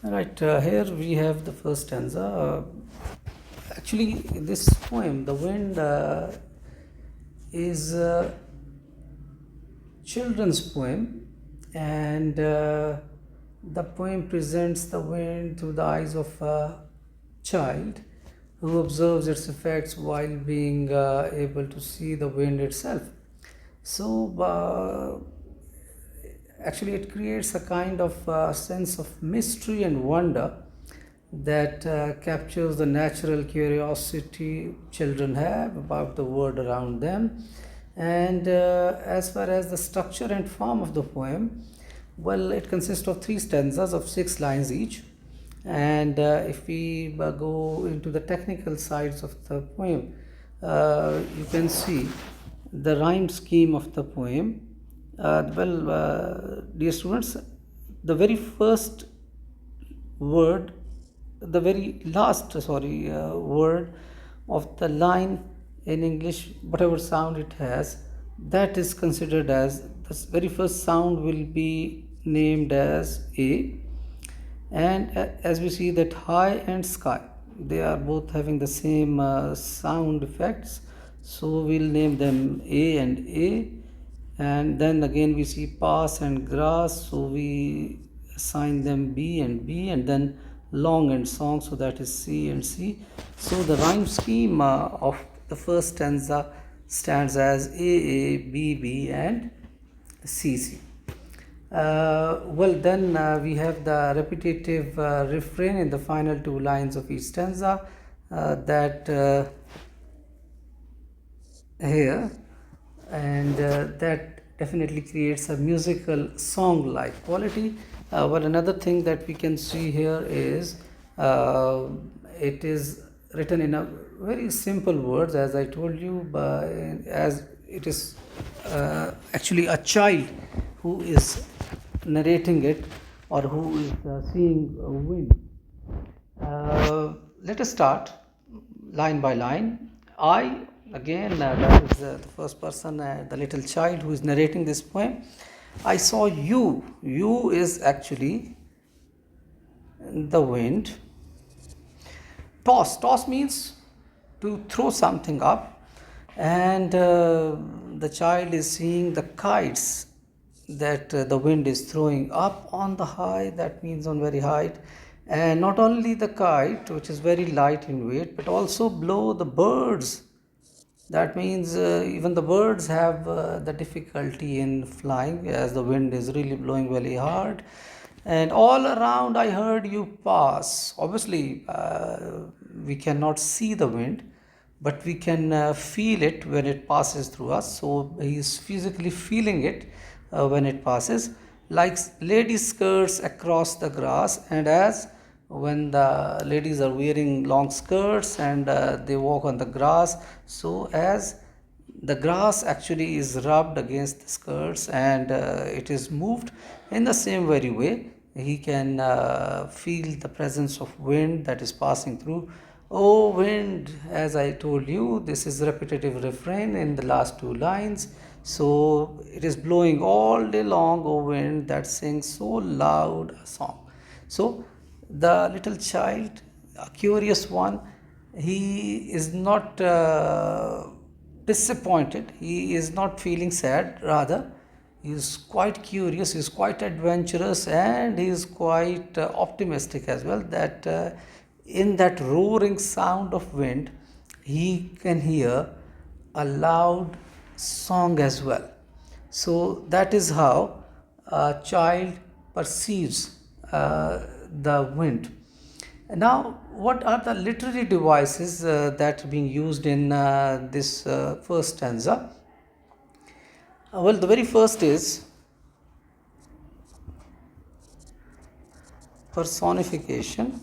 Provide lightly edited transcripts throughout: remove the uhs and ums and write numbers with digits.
Right, here we have the first stanza. Actually, this poem, The Wind, is a children's poem, and the poem presents the wind through the eyes of a child who observes its effects while being able to see the wind itself. So, actually, it creates a kind of sense of mystery and wonder that captures the natural curiosity children have about the world around them. And as far as the structure and form of the poem, well, it consists of three stanzas of 6 lines each. And if we go into the technical sides of the poem, you can see the rhyme scheme of the poem. Dear students, the very first word, the very last, word of the line in English, whatever sound it has, that is considered as the very first sound will be named as A. And as we see that high and sky, they are both having the same sound effects, so we'll name them A and A. And then again we see pass and grass, so we assign them B and B. And then long and song, so that is C and C. So the rhyme scheme of the first stanza stands as A, B, B, and C, C. Then we have the repetitive refrain in the final 2 lines of each stanza, that here, and that definitely creates a musical song-like quality. Another thing that we can see here is it is written in a very simple words, as I told you, as it is actually a child who is narrating it, or who is seeing a wind. Let us start line by line. I, again, that is the first person, the little child who is narrating this poem. I saw you. You is actually the wind. Toss. Toss means to throw something up, and the child is seeing the kites that the wind is throwing up on the high, that means on very height. And not only the kite, which is very light in weight, but also blow the birds. That means even the birds have the difficulty in flying, as the wind is really blowing very hard. And all around I heard you pass. Obviously, we cannot see the wind, but we can feel it when it passes through us. So he is physically feeling it when it passes, like lady skirts across the grass. And as when the ladies are wearing long skirts and they walk on the grass, so as the grass actually is rubbed against the skirts and it is moved in the same very way, he can feel the presence of wind that is passing through. Oh wind, as I told you, this is repetitive refrain in the last 2 lines. So it is blowing all day long, oh wind, that sings so loud a song. So the little child, a curious one, he is not disappointed, he is not feeling sad, rather he is quite curious, he is quite adventurous, and he is quite optimistic as well, that in that roaring sound of wind he can hear a loud song as well. So that is how a child perceives the wind. Now, what are the literary devices that are being used in this first stanza? The very first is personification.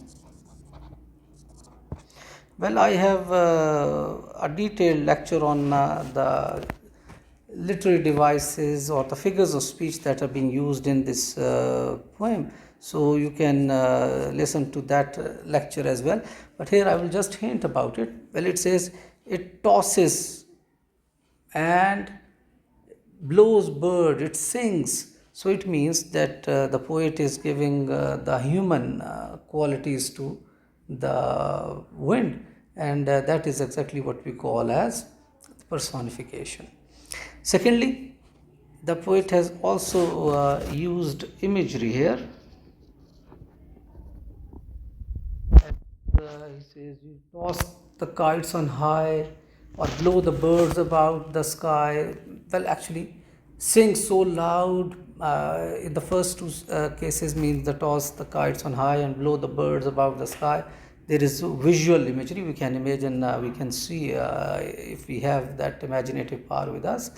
Well, I have a detailed lecture on the literary devices or the figures of speech that are being used in this poem. So you can listen to that lecture as well. But here I will just hint about it. Well, it says it tosses and blows bird, it sings. So it means that the poet is giving the human qualities to the wind, and that is exactly what we call as personification. Secondly, the poet has also used imagery here. He says, you toss the kites on high or blow the birds about the sky. Well, actually, sing so loud in the first two cases means the toss the kites on high and blow the birds about the sky. There is visual imagery. We can imagine, we can see if we have that imaginative power with us.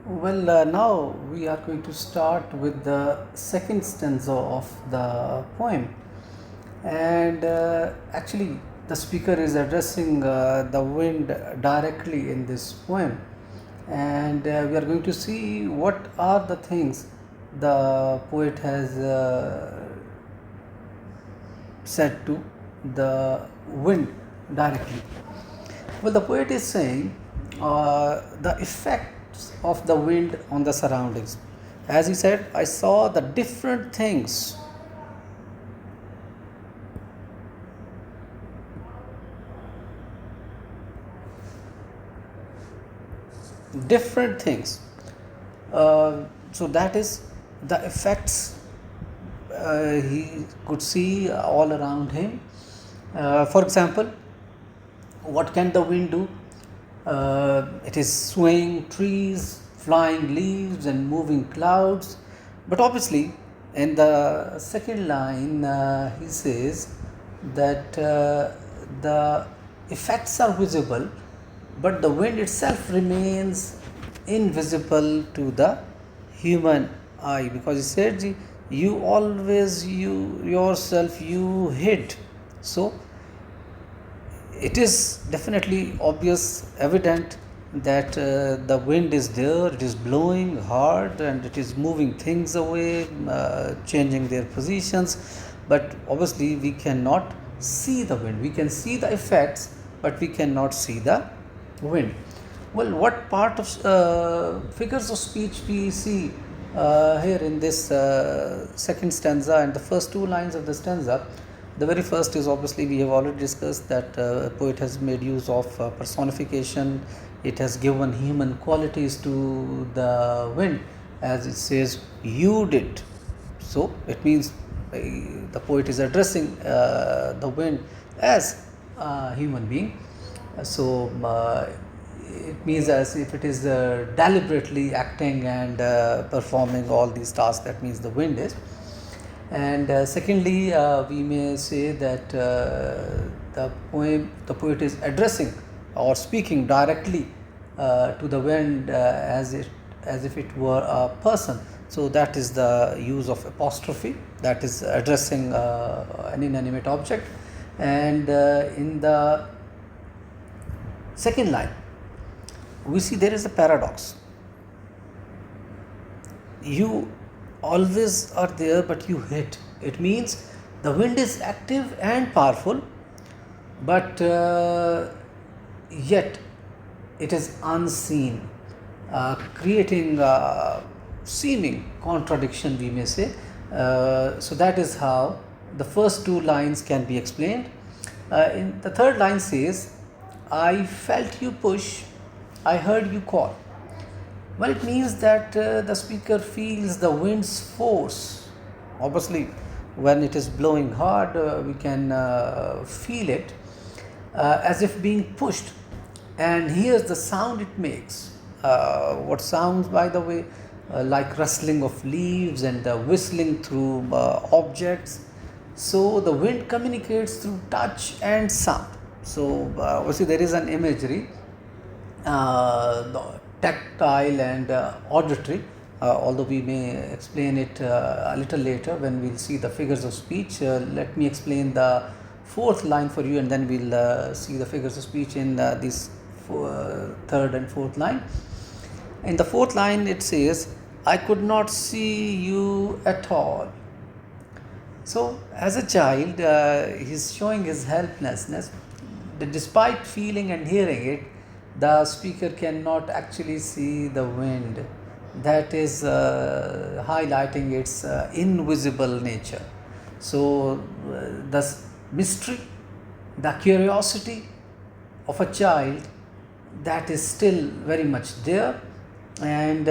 Well, now we are going to start with the second stanza of the poem. And actually, the speaker is addressing the wind directly in this poem. And we are going to see what are the things the poet has said to the wind directly. Well, the poet is saying the effects of the wind on the surroundings. As he said, I saw the different things different things. So that is the effects he could see all around him. For example, what can the wind do? It is swaying trees, flying leaves, and moving clouds. But obviously, in the second line, he says that the effects are visible, but the wind itself remains invisible to the human eye, because he said, you always you yourself you hid. So it is definitely obvious, evident that the wind is there, it is blowing hard and it is moving things away, changing their positions. But obviously, we cannot see the wind. We can see the effects, but we cannot see the wind. Well, what part of figures of speech we see here in this second stanza and the first two lines of the stanza? The very first is, obviously, we have already discussed that poet has made use of personification. It has given human qualities to the wind, as it says, you did. So it means the poet is addressing the wind as a human being. So it means as if it is deliberately acting and performing all these tasks. That means the wind is. And secondly, we may say that the poet is addressing or speaking directly to the wind as if it were a person. So that is the use of apostrophe, that is addressing an inanimate object. And in the second line, we see there is a paradox. You always are there, but you hit. It means the wind is active and powerful, but yet it is unseen, creating seeming contradiction, we may say. So that is how the first two lines can be explained. In the third line says, I felt you push, I heard you call. Well, it means that the speaker feels the wind's force. Obviously, when it is blowing hard, we can feel it as if being pushed, and here's the sound it makes. What sounds, by the way, like rustling of leaves and whistling through objects. So the wind communicates through touch and sound. So obviously there is an imagery, tactile and auditory, although we may explain it a little later when we'll see the figures of speech. Let me explain the fourth line for you, and then we'll see the figures of speech in this third and fourth line. In the fourth line, it says, I could not see you at all. So, as a child, he's showing his helplessness. Despite feeling and hearing it, the speaker cannot actually see the wind. that is highlighting its invisible nature. So, the mystery, the curiosity of a child, that is still very much there. And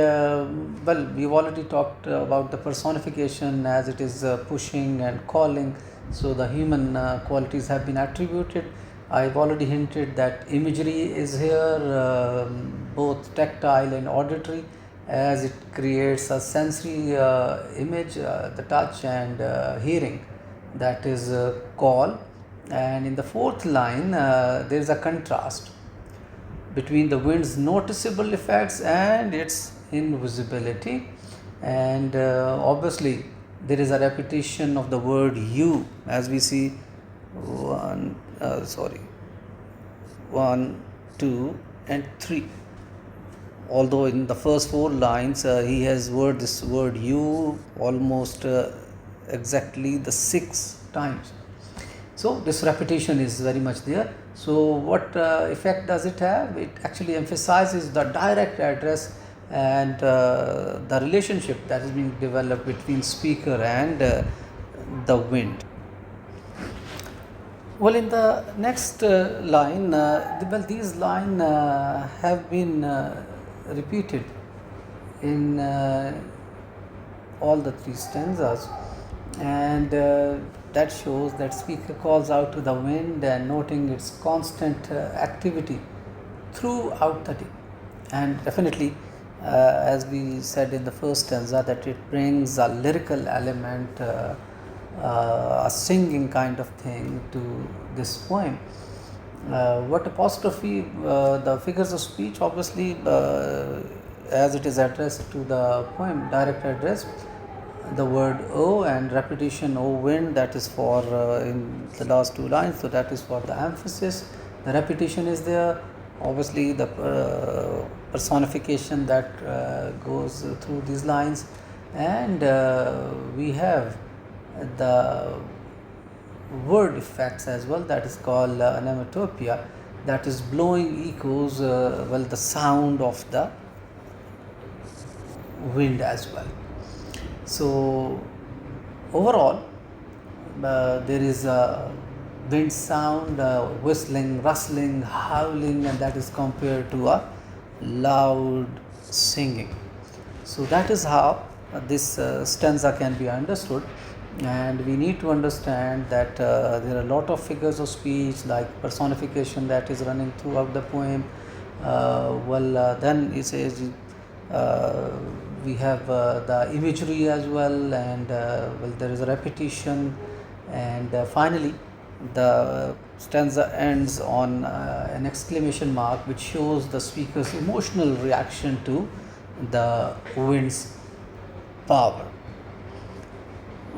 well, we've already talked about the personification, as it is pushing and calling, so the human qualities have been attributed. I've already hinted that imagery is here, both tactile and auditory, as it creates a sensory image, the touch, and hearing, that is call. And in the fourth line, there is a contrast between the wind's noticeable effects and its invisibility. And obviously, there is a repetition of the word you, as we see one, two, and three. Although in the first four lines he has this word you almost exactly the 6 times. So this repetition is very much there. So what effect does it have? It actually emphasizes the direct address and the relationship that is being developed between speaker and the wind. Well, in the next line, these lines have been repeated in all the 3 stanzas, and that shows that speaker calls out to the wind and noting its constant activity throughout the day. And definitely, as we said in the first stanza, that it brings a lyrical element, a singing kind of thing to this poem. What apostrophe? The figures of speech, obviously, as it is addressed to the poem, direct address, the word O, and repetition O wind, that is for in the last 2 lines, so that is for the emphasis. The repetition is there. Obviously, the personification that goes through these lines, and we have the word effects as well, that is called onomatopoeia, that is blowing echoes, the sound of the wind as well. So overall, there is a wind sound, whistling, rustling, howling, and that is compared to a loud singing. So that is how this stanza can be understood. And we need to understand that there are a lot of figures of speech, like personification, that is running throughout the poem. Then it says we have the imagery as well, and there is a repetition, and finally the stanza ends on an exclamation mark, which shows the speaker's emotional reaction to the wind's power.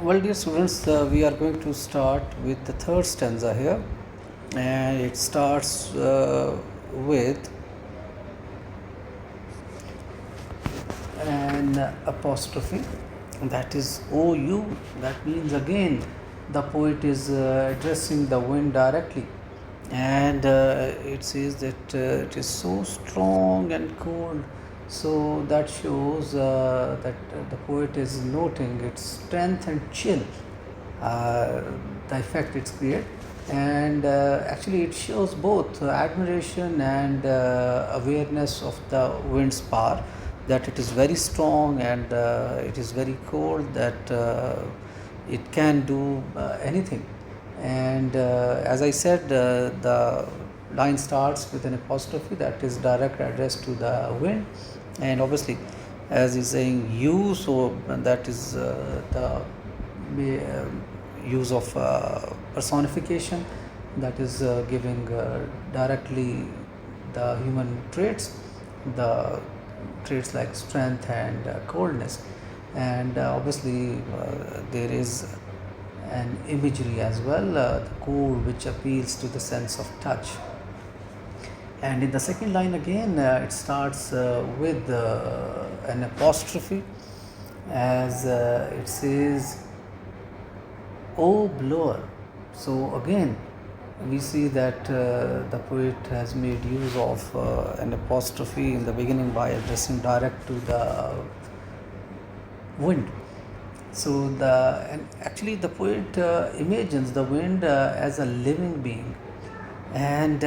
Well, dear students, we are going to start with the third stanza here, and it starts with an apostrophe, that is OU. That means again the poet is addressing the wind directly, and it says that it is so strong and cold. So that shows that the poet is noting its strength and chill, the effect it's created. And actually it shows both admiration and awareness of the wind's power, that it is very strong and it is very cold, that it can do anything. And as I said, the line starts with an apostrophe, that is direct address to the wind. And obviously, as he's saying you, so that is the use of personification, that is giving directly the human traits, the traits like strength and coldness. And obviously there is an imagery as well, the cold, which appeals to the sense of touch. And in the second line again, it starts with an apostrophe, as it says, "O blower." So again, we see that the poet has made use of an apostrophe in the beginning by addressing direct to the wind. So and actually the poet imagines the wind as a living being, and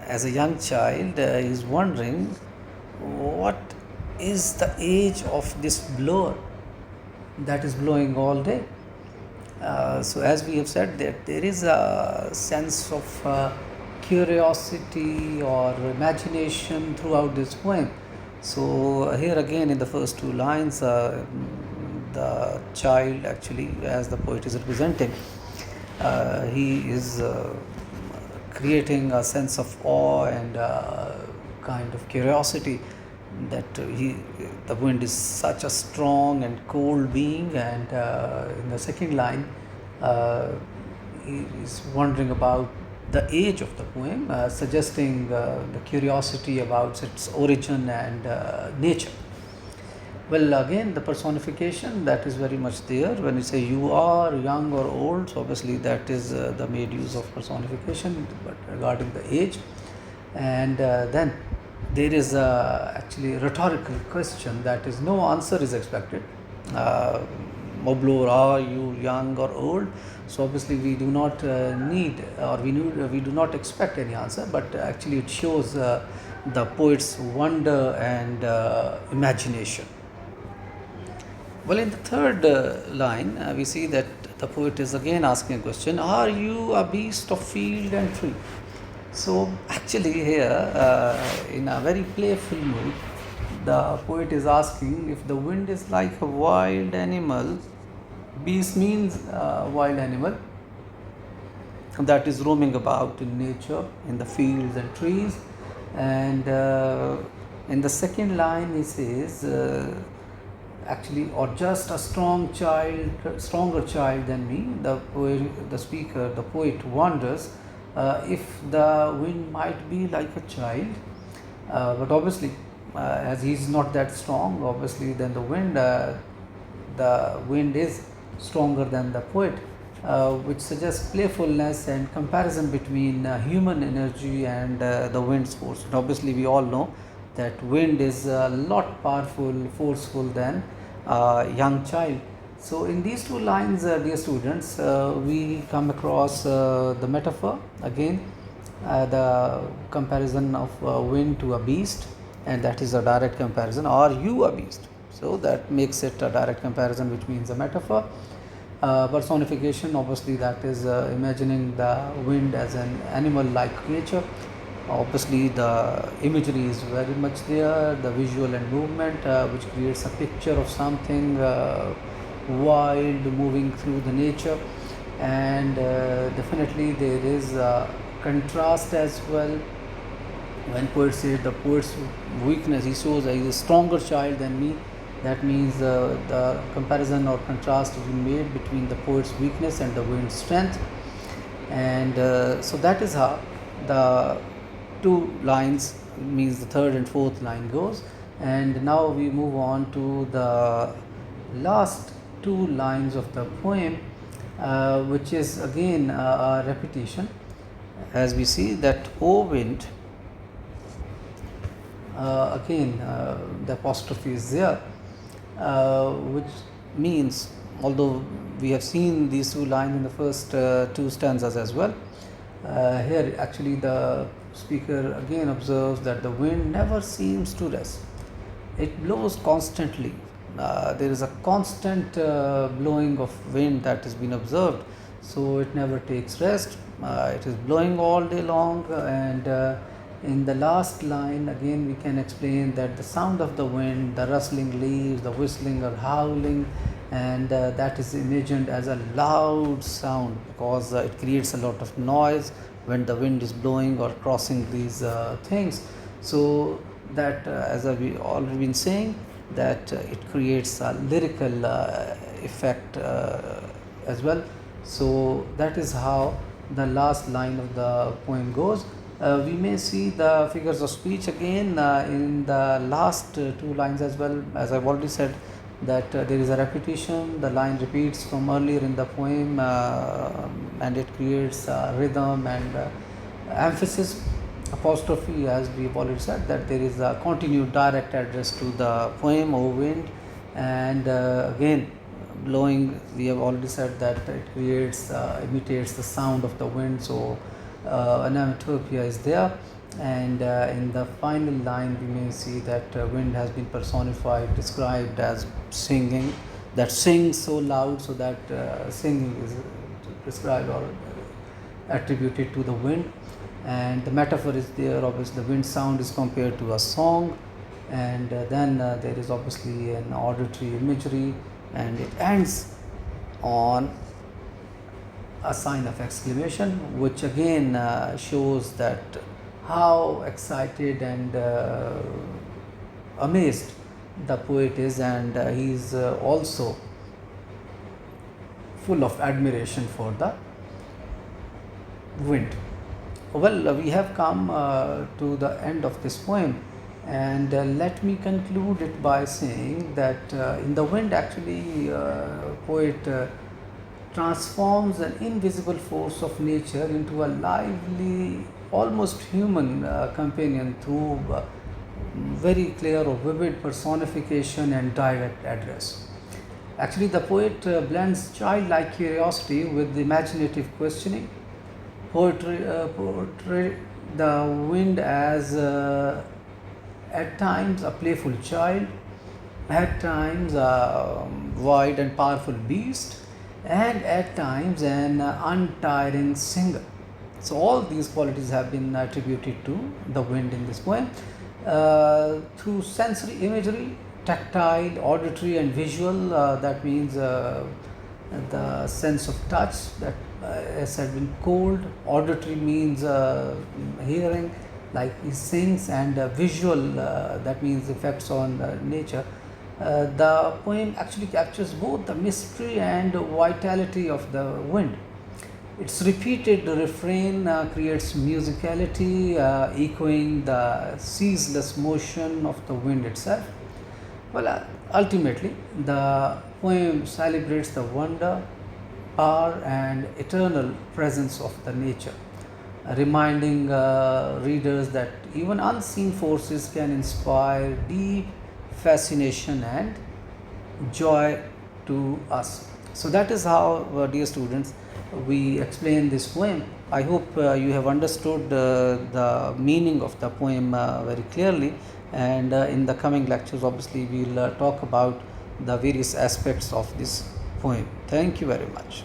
as a young child is wondering what is the age of this blower that is blowing all day. So as we have said, that there is a sense of curiosity or imagination throughout this poem. So here again in the first two lines, the child actually, as the poet is representing, he is creating a sense of awe and kind of curiosity, that the wind is such a strong and cold being. And in the second line, he is wondering about the age of the poem, suggesting the curiosity about its origin and nature. Well, again, the personification, that is very much there. When you say you are young or old, so obviously that is the made use of personification, but regarding the age. And then there is actually a rhetorical question, that is no answer is expected. Moblor, are you young or old? So obviously we do not need, or we do not expect any answer, but actually it shows the poet's wonder and imagination. Well, in the third line, we see that the poet is again asking a question: are you a beast of field and tree? So, actually, here in a very playful mood, the poet is asking if the wind is like a wild animal. Beast means wild animal that is roaming about in nature, in the fields and trees. And in the second line, he says, actually, or just a stronger child than me. The poet wonders if the wind might be like a child, but obviously, as he's not that strong, obviously, then the wind is stronger than the poet, which suggests playfulness and comparison between human energy and the wind's force. And obviously, we all know that wind is a lot powerful, forceful than a young child. So in these two lines, dear students, we come across the metaphor again, the comparison of wind to a beast, and that is a direct comparison. Are you a beast? So that makes it a direct comparison, which means a metaphor. Personification, obviously, that is imagining the wind as an animal-like creature. Obviously, the imagery is very much there, the visual and movement, which creates a picture of something wild moving through the nature. And definitely there is a contrast as well. When poet says the poet's weakness, he shows he's a stronger child than me. That means the comparison or contrast is made between the poet's weakness and the wind's strength. And so that is how the two lines, means the third and fourth line, goes. And now we move on to the last two lines of the poem, which is again a repetition, as we see that O wind, again the apostrophe is there, which means, although we have seen these two lines in the first two stanzas as well, here actually the speaker again observes that the wind never seems to rest. It blows constantly. There is a constant blowing of wind that has been observed, so it never takes rest. It is blowing all day long. And in the last line, again, we can explain that the sound of the wind, the rustling leaves, the whistling or howling, and that is imagined as a loud sound, because it creates a lot of noise when the wind is blowing or crossing these things. So that, as we already been saying, that it creates a lyrical effect as well. So that is how the last line of the poem goes. We may see the figures of speech again in the last two lines as well. As I've already said, that there is a repetition, the line repeats from earlier in the poem, and it creates rhythm and emphasis. Apostrophe, as we've already said, that there is a continued direct address to the poem, O wind, And again, blowing, we have already said that it creates, imitates the sound of the wind, so onomatopoeia is there. And in the final line we may see that wind has been personified, described as singing, that sings so loud, so that singing is prescribed or attributed to the wind. And the metaphor is there, obviously the wind sound is compared to a song. And then there is obviously an auditory imagery, and it ends on a sign of exclamation, which again shows that how excited and amazed the poet is, and he is also full of admiration for the wind. Well, we have come to the end of this poem, and let me conclude it by saying that in the wind, actually, poet transforms an invisible force of nature into a lively, almost human companion through very clear or vivid personification and direct address. Actually, the poet blends childlike curiosity with imaginative questioning. Portray the wind as at times a playful child, at times a wide and powerful beast, and at times an untiring singer. So all these qualities have been attributed to the wind in this poem. Through sensory imagery, tactile, auditory and visual, that means the sense of touch, that as had been cold. Auditory means hearing, like he sings, and visual, that means effects on nature. The poem actually captures both the mystery and vitality of the wind. Its repeated refrain creates musicality, echoing the ceaseless motion of the wind itself. Well, ultimately, the poem celebrates the wonder, power, and eternal presence of the nature, reminding readers that even unseen forces can inspire deep fascination and joy to us. So that is how, dear students, we explain this poem. I hope you have understood the meaning of the poem very clearly, and in the coming lectures, obviously, we will talk about the various aspects of this poem. Thank you very much.